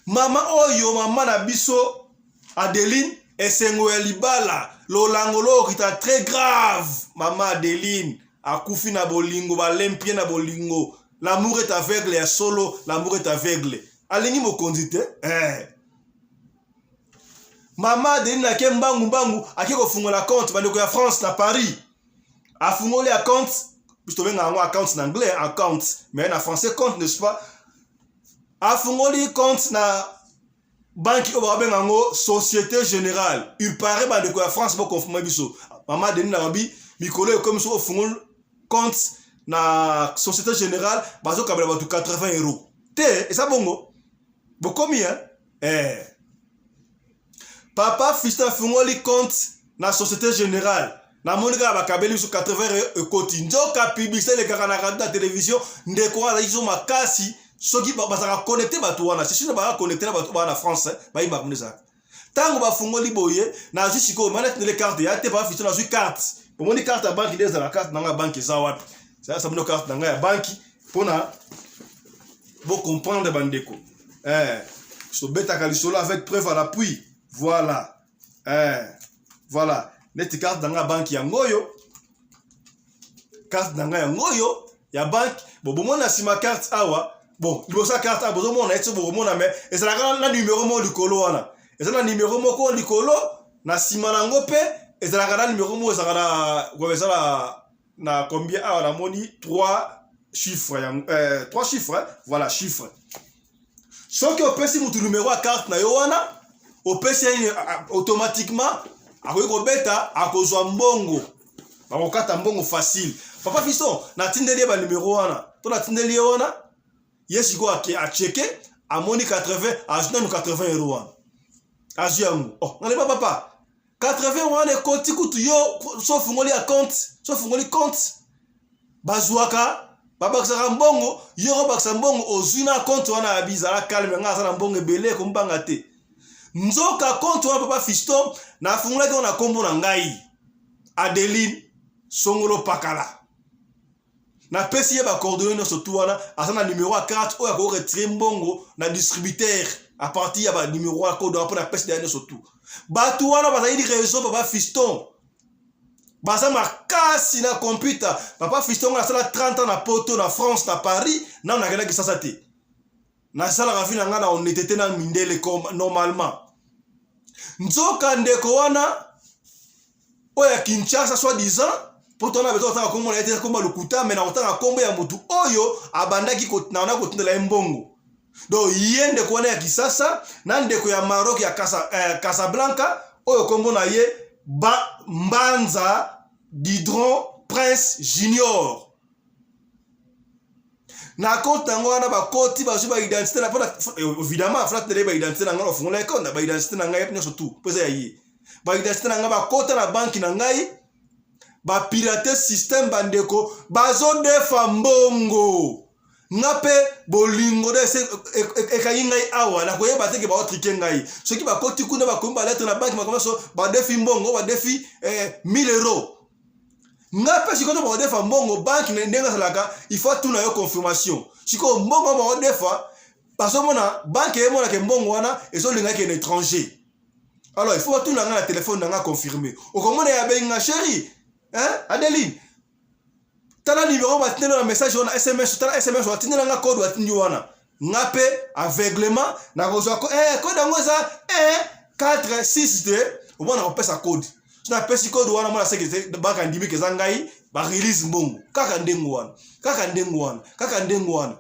Mama oyo mama na biso Adeline esengo ya libala lolangolo kita très grave. Mama Adeline akufi na bolingo balempie na bolingo. L'amour est aveugle ya solo, l'amour est aveugle. Alingi mokonzi te Mama Adeline na kembangu akiko fungola compte bandeko ya France na Paris. Afungoli account, puisque tu as un account en anglais, account, mais en français compte, n'est-ce pas? Afungoli compte na banque au Société Générale. Il paraît que la France va confirmer biso. Maman Denis Narabi, Mikolo comme ça afungoli compte na Société Générale, bazo kabela batu €80. Te, et ça bongo. Bokomi hein? Papa Fiston afungoli compte na Société Générale. Na monika bakabeli sur €80 koti nzoka publicité le kaka na radio la télévision ndeko ala izo makasi soki bazaka connecter batu wana c'est sûr ba connecter batu wana France ba imba kuneza tango ba fungoli boye na jusiko manette les cartes ya te ba fitu na ju carte pour moni carte ya banque des la carte na banque za wapi ça mino carte na ya banque pona bo comprendre bandeko so beta kalisolo avec preuve à l'appui voilà voilà net carte dans la banque ya ngoyo carte dans ya ngoyo ya banque bon mona sima carte awa bon libosa carte a bozo mona etso bo mona mais et ça la numéro mo likolo wana et ça la numéro mo ko likolo na sima na ngope et ça la numéro mo ça la na combien awa la moni 3 chiffres 3 chiffres hein? Voilà chiffres so que opesi mutu numéro à carte na yo wana opesi automatiquement akoyiko beta akozwa mbongo bakokata mbongo facile. Papa Fiston na tindeli ba numéro wana to na tindeli wana yesiko a checker amoni 80 ajuna no €80 wana ajiangu oh ngale papa 80 wana koti kutu yo so fungoli compte bazwaka baba saka mbongo yo baksa mbongo ozuna compte wana abizala calme nga sana mbongo ebele ko mbanga te nzoka compte wana papa Fiston na fungula ki na kombo na ngai Adeline Songolo Pakala na pesi ba coordonnées no surtout wana asana numéro à carte o ya ko retirer mbongo na distributeur à partir ya ba numéro à code pour na pesi dernier surtout batu wana bazali réseau papa Fiston basa makasi na computer papa Fiston a sala 30 ans na poto na France na Paris na on a gagné ça te na sala rafi na ngana on était na mindele comme normalement nzoka ndeko wana oya Kinshasa soi-disant pourtant on a besoin de comment on a été comme le kuta mais na otanga kombo ya mutu oyo abandaki ko na ona ko tindela mbongo do yende ko na ya Kisasa na ndeko ya Maroc ya Casablanca oyo kombo na ye Mbanza Didron Prince Junior na compte ngwana ba koti ba juba identité na pona évidemment flat de ba identité na ngana fungula ikonda ba identité na ngai surtout pesa ya yi ba identité na ngaba kota na banki na ngai ba pirater système bandeko bazo defa mbongo ngape bolingo de e kayingai awa na koyeba teke ba otrike ngai soki ba koti kuna ba komba lettre na banki makomaso ba defi mbongo ba defi 1000 euros ngape sikoto ba defa mbongo banki ndenga salaka il faut tout na yo confirmation siko mbongo ba defa parce mona banki e mona ke mbongo wana ezo linga ke étranger alors il faut tout na téléphone na confirmer o komona ya benga chérie Adeline tala numéro batindela na message wana SMS tala SMS watindela nga code watindi wana ngape aveuglement na kozwa code yango za 146D obona kopesa code na pesi code wana mona sécurité baka ndimi ke zangai ba release mbongo kaka ndengo wana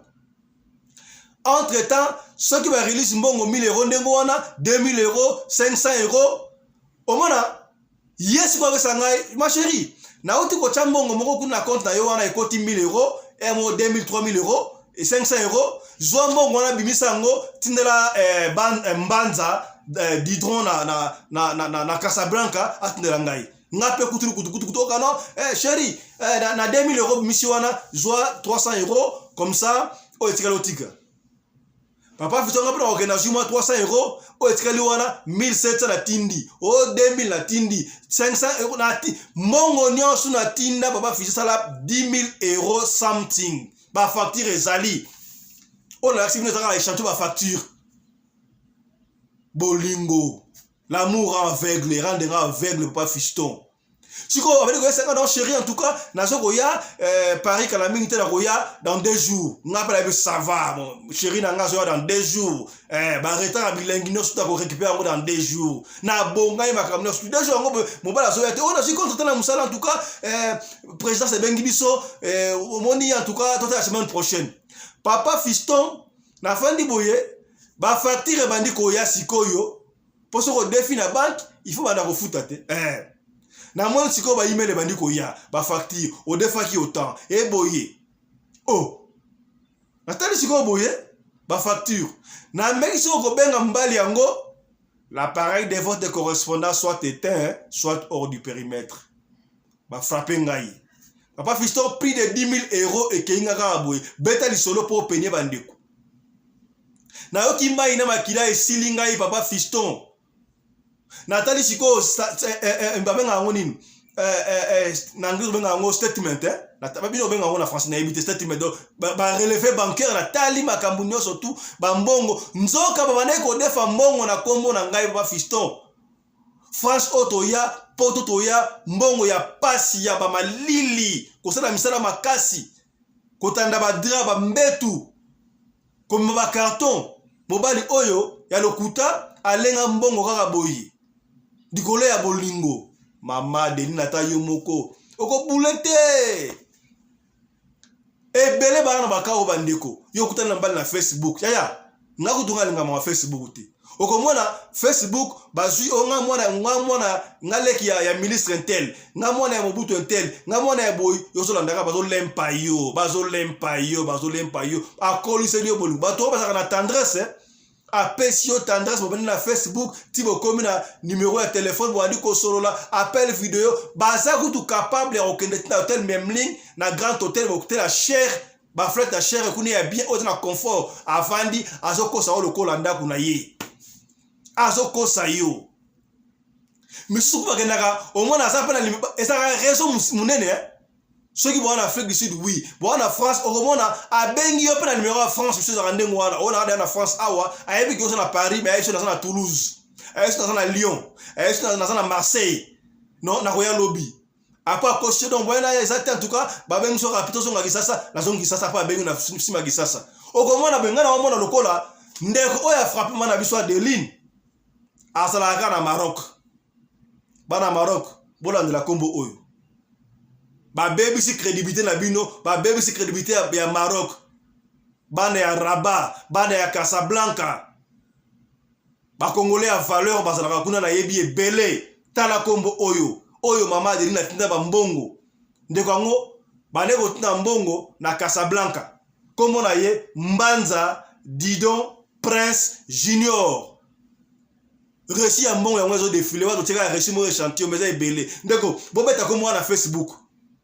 entre temps ceux qui va release mbongo 1000 euros ndengo wana 2000 euros 500 euros omona yes kwa sangai ma chérie na uti ko chambongo moko kuna compte na yo wana ekoti 1000 euros et mo 2000 3000 euros et 500 euros zo mbongo wana bimisango tindela Mbanza Didron na Casablanca atindela ngai ngape kutu kana chérie na 2000 euros bimisi wana zo 300 euros comme ça o etikalotika papa Fiston ngapena organiser 300 euros o etikali wana 1700 na tindi o 2000 na tindi 500 euros na tindi mongo nyonso na tinda papa Fiston sala 10 000 euros something ba facture ezali on a accepté ça échange ba facture bolingo l'amour aveugle rendra aveugle papa Fiston siko avec que ça dans chérie en tout cas na soko ya Paris Calamine te na koya dans 2 jours ngapela ça va mon chérie na nga so dans 2 jours ba retard bilingue no suta ko récupérer dans 2 jours na bonga ma kamno su 2 jours ngo mo bala so ya te on a si contre na musala en tout cas président c'est bengi biso moni en tout cas toute la semaine prochaine papa Fiston na fandi boye ba facture bandi ko ya sikoyo pour se défi na banque il faut banda ko futa te na mwana siko ba email bandi ko ya ba facture o defaki autant e boye oh natali siko boye ba facture na meki siko ko benga mbali yango l'appareil de votre correspondant soit éteint soit hors du périmètre ba frapper ngai papa Fiston prix de 10 000 euros et keinga ka boye beta li solo pour peigner bandeko na yo kimbai na makila e silingai papa Fiston Nathalie siko mbabenga ngo nini nangiro benga ngo statement na bino benga ngo na français na ebité statement do ba relevé bancaire na tali makambu nyonso tout ba mbongo nzoka ba bane ko defa mbongo na kombo na ngai papa Fiston France otoya poto toya mbongo ya pasi ya ba malili kosala misala makasi kotanda ba drap ba mbetu comme ba carton mobali oyo ya lokuta alenga mbongo kaka boyi dikole ya bolingo mama Deline Natayo moko oko boulete ebele bana bakao bandeko yo kutana mbali na Facebook yaya ngakutunga linga ma Facebook te oko mona Facebook bazui onga mwana ngaleki ya ministre intel nga mwana ya mobutu intel nga mwana ya boy yo so landaka bazo lempa yo akoli sérieux bolingo bato basaka na tendresse apesio tendresse bo na Facebook tibo komi na numéro ya téléphone bo andi ko solola appel vidéo baza kutu capable ya okende na hôtel Memling na grand hôtel bo hôtel la cher ba fret la cher kuni ya bien au na confort avandi azoko sa lo kolanda kuna ye azokosa yo misuku bakendaka omona aza mpe na ezalaka raison monene soki boa na Afrique du Sud oui boa na France okomona abengi yo mpe na numéro ya France biso ezalaka ndenge wana oyo nakada na France awa ayebi ki oza na Paris mais ayebi so naza na Toulouse ayebi so naza na Lyon ayebi so naza na Marseille non nakoya lobi apa akosio donc boyena eza te en tout cas babengi so rapito zonga kisasa nazongi kisasa pa abengi na sima kisasa okomona bengana omona lokola ndeko oyo afrappe mana biso Adeline asalaka na Maroc bana Maroc bolandela kombo oyo babebisi crédibilité na bino babebisi crédibilité ya Maroc bana ya Rabat bana ya Casablanca bakongolais ya valeur bazalaka kuna na yebi ebele tala kombo oyo mama Adeline atinda bambongo ndeko yango bane kotinda mbongo na Casablanca kombo na ye Mbanza Didon Prince Junior récit ya mbongo yango ezo défilé wato teka récit mo échantillon mais ebele ndeko bobeta kombo na Facebook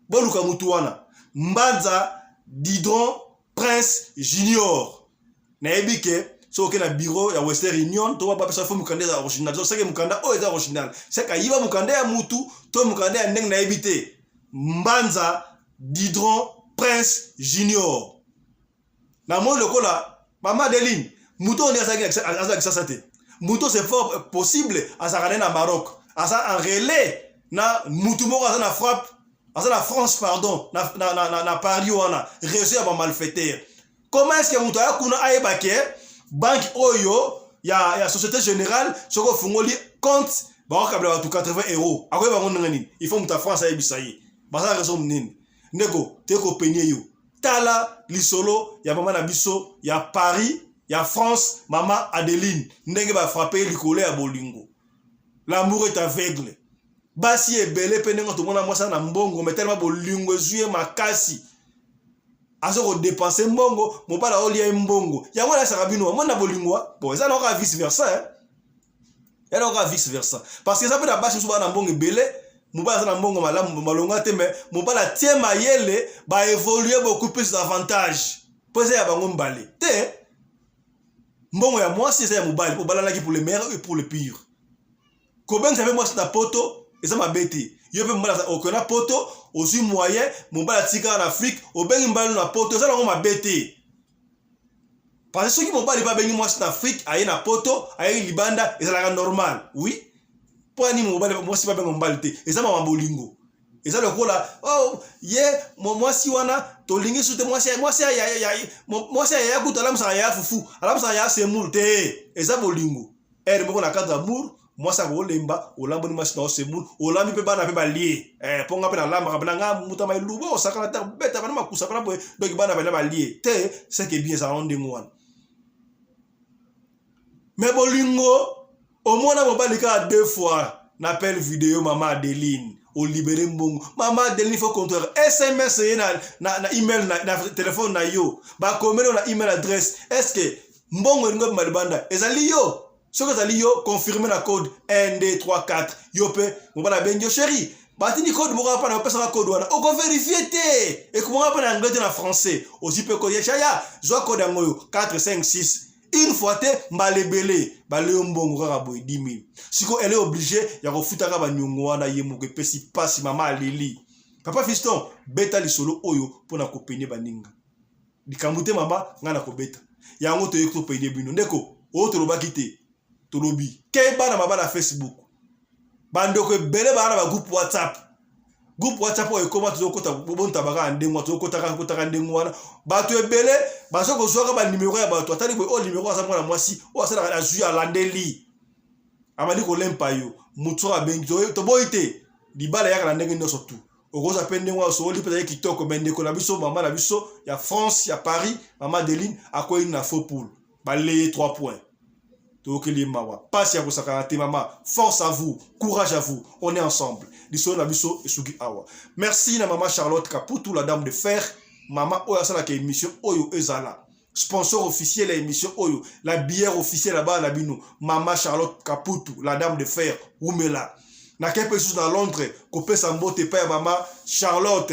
boluka mutu wana Mbanza Didon Prince Junior na ebike so ke na bureau ya Western Union to ba pesa fo mukanda ya original so seke mukanda o eza original seka yiba mukanda ya mutu to mukanda ya ndenge na ebite Mbanza Didon Prince Junior na mo lokola mama Adeline mutu on eza kisasa te mutu c'est fort possible azakane na Maroc asa en relais na mutu moko asa na frappe asa na France pardon na Paris wana réseau ya ba malfaiteur comment est-ce que mutu akuna ayebake banque oyo ya Société Générale soko fungoli compte ba kabla watu 80 €. Akoye bango nini? Il faut muta France ayebisa ye. Basa raison nini? Ndeko teko penye yo. Tala lisolo ya mama na biso ya Paris ya France mama Adeline ndenge ba frapper likolo ya bolingo. L'amour est aveugle. Basi ebele penengo to mona mwasa na mbongo metelema bolingo zuye makasi. Azo ko dépenser mbongo mobala olia mbongo yango la sarabino mona bolingwa bon ça n'aura vice versa hein elle aura vice versa parce que ça peut la base sur na mbongo belé mobala na mbongo malamu malonga te mais mobala tie mayele ba évoluer beaucoup plus davantage poser ya bango mbale te mbongo ya moi c'est ça ya mobala mobala laki pour le meilleur et pour le pire combien ça fait moi c'est poto et ça m'a bêté yo pe mbala okona poto aussi moyen mbala tika en Afrique au bengi mbala na poto ça la bêté parce que ceux qui mbala pas bengi moi en Afrique aye na poto aye libanda et ça la normal oui pour ni mbala moi si pas bengi mbala te et ça mama bolingo et ça le kola oh ye moi si wana to lingi sute moi si ya kutala msa ya fufu ala msa ya semul te et ça bolingo er mboko na cadre d'amour moi ça go lemba olambo ni machina osemul olambi pe bana pe balie ponga pe na lamba kabana nga muta mai lubo osaka na ta beta bana makusa bana boy donc bana bana balie te c'est que bien ça onde ngwana mais bolingo au moins mo balika 2 fois n'appel vidéo mama Adeline au libéré mbongo mama Adeline faut compteur SMS na email na téléphone na yo ba komelo na email adresse est-ce que mbongo ngo malibanda ezali yo ce que ça yo confirmer la code 1 2 3 4 yo pe mo bana benjo chéri batini code mo pas na pesa code wana o ko vérifier té et comment pas en anglais na français aussi pe code ya zo code ngoyo 4 5 6 une fois té mbalebele bale mbongo ka boy 10 000 siko elle est obligée ya ko futaka ba nyongo wana yemo ke pesi pasi mama alili papa fiston beta li solo oyo pona ko peine baninga dikamute mama ngana ko beta yango to yeko peine bino ndeko o to lobaki te tolobi ke bana mabala Facebook bando ko bele bana ba groupe WhatsApp o ekoma tozokota bonta baka ndengwa tozokota ndengwa bato ebele basoko zoka ba numéro ya bato atali ko o numéro asa mwana mwasi o asa na zu ya landeli amali ko lempa yo mutu abengi to boite libala yaka na ndenge ndoso tu okoza pende ngwa so oli peta kitoko bende ko na biso mama na biso ya France ya Paris mama Adeline akoyi na faux poule balé 3 points. Passe à vous, maman. Force à vous, courage à vous. On est ensemble. Merci na maman Charlotte Caputu, la dame de fer. Maman Oyasala qui émission Oyo Ezala. Sponsor officiel de l'émission Oyo. La bière officielle là-bas, la bino. Maman Charlotte Caputu, la dame de fer. Oumela. Na quelque chose dans Londres. Coupé Sambote père maman Charlotte.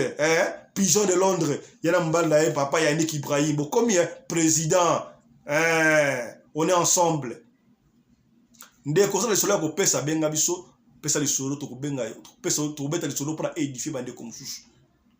Pigeon de Londres. Yana mbanda papa Yannick Ibrahim. Combien président. On est ensemble. ndeko ça le solo ko pesa benga biso pesa le solo to ko benga pesa to beta le solo pour édifier bande comme chouchou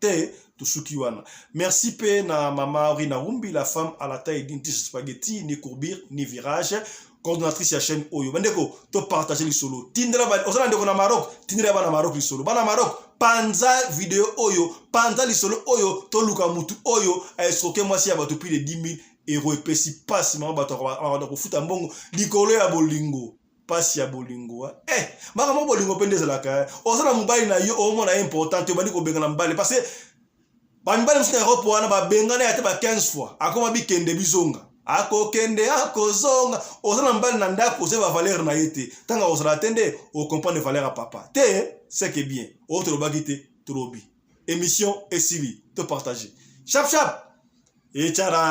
te to suki wana. Merci pe na mama Rina Rumbi, la femme à la taille d'une tige spaghetti ni courbure ni virage, coordonnatrice ya chaîne Oyo. Bandeko to partager le solo tindela ba osala ndeko na Maroc, tindela ba na Maroc le solo bana Maroc panza vidéo Oyo, panza le solo Oyo to luka mutu Oyo a escroquer moi si ya bato plus de 10 000 euros et pesi passe mama bato ko futa mbongo likolo ya bolingo pasi ya bolingo maka mo bolingo pende zelaka osala mobali na yo o mona important yo bandi ko benga na mbali parce que ba mbali msina Europe wana ba benga na yate ba 15 fois akoma bikende bizonga ako kende ako zonga osala mbali na ndako ze ba valeur na yete tanga osala tende o comprendre valeur à papa te c'est que bien autre bagité trobi émission et civil te partager chap chap et tchara.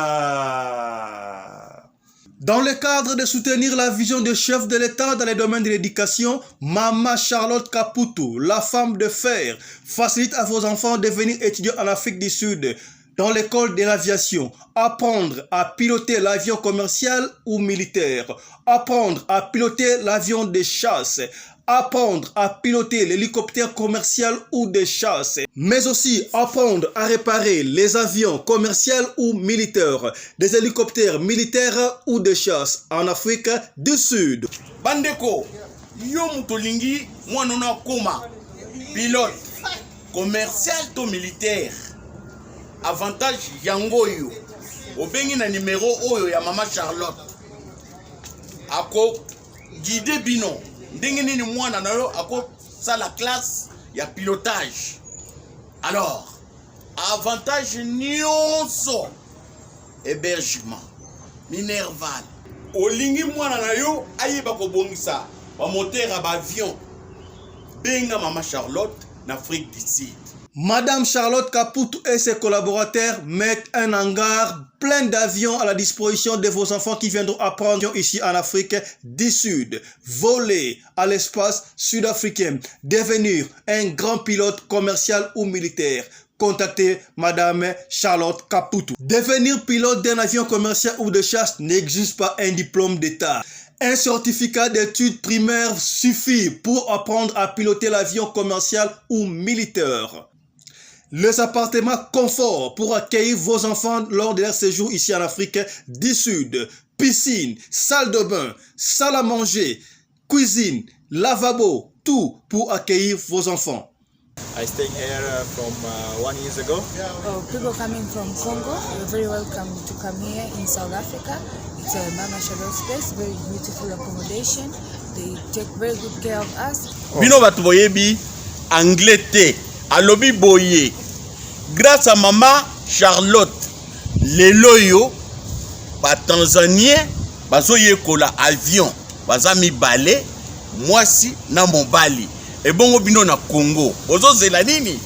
Dans le cadre de soutenir la vision du chef de l'État dans les domaines de l'éducation, Mama Charlotte Caputo, la femme de fer, facilite à vos enfants de devenir étudiants en Afrique du Sud dans l'école de l'aviation, apprendre à piloter l'avion commercial ou militaire, apprendre à piloter l'avion de chasse, apprendre à piloter l'hélicoptère commercial ou de chasse, mais aussi apprendre à réparer les avions commerciaux ou militaires, des hélicoptères militaires ou de chasse en Afrique du Sud. Bandeko, yo mutolingi mwanona koma pilote commercial to militaire. Avantage yango yo. Obengi na numéro oyo ya Mama Charlotte. Ako guide bino. Ndenge nini mwana na yo ako sa la classe ya pilotage. Alors, avantage nyonso hébergement minerval. Olingi mwana na yo ayeba ko bongisa ba moteur ba avion. Benga Mama Charlotte na Afrique du Sud. Madame Charlotte Caputo et ses collaborateurs mettent un hangar plein d'avions à la disposition de vos enfants qui viendront apprendre ici en Afrique du Sud. Voler à l'espace sud-africain, devenir un grand pilote commercial ou militaire. Contactez Madame Charlotte Caputo. Devenir pilote d'un avion commercial ou de chasse n'exige pas un diplôme d'État. Un certificat d'études primaires suffit pour apprendre à piloter l'avion commercial ou militaire. Les appartements confort pour accueillir vos enfants lors de leur séjour ici en Afrique du Sud. Piscine, salle de bain, salle à manger, cuisine, lavabo, tout pour accueillir vos enfants. I stayed here from 1 year ago. People coming from Congo, you're very welcome to come here in South Africa. It's a Mama Charlotte space, very beautiful accommodation. They take very good care of us. Bino batu boyebi anglais te. Alobi boye. Grâce à Mama Charlotte, lelo yo ba Tanzanien bazo yekola avion, baza mi balé, mwasi na mobali. Et bongo bino na Congo. Bozo zela nini?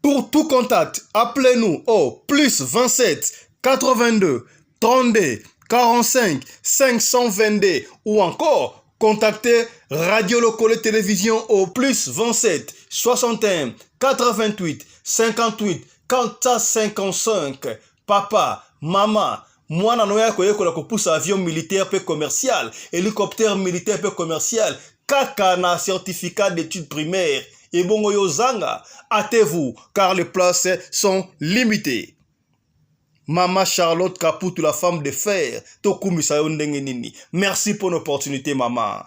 Pour tout contact, appelez-nous au plus 27 82 32 45 522 ou encore contactez Radio Lokole Télévision au plus 27 61 88 58 455. Papa, maman, mwana noya koyekola kopusa avion militaire pe commercial, hélicoptère militaire pe commercial, kaka na certificat d'études primaires. Et bongo yozanga, hâtez-vous car les places sont limitées. Mama Charlotte Caputo, la femme de fer, Tokumi Sayo Ndenge Nini. Merci pour l'opportunité, maman.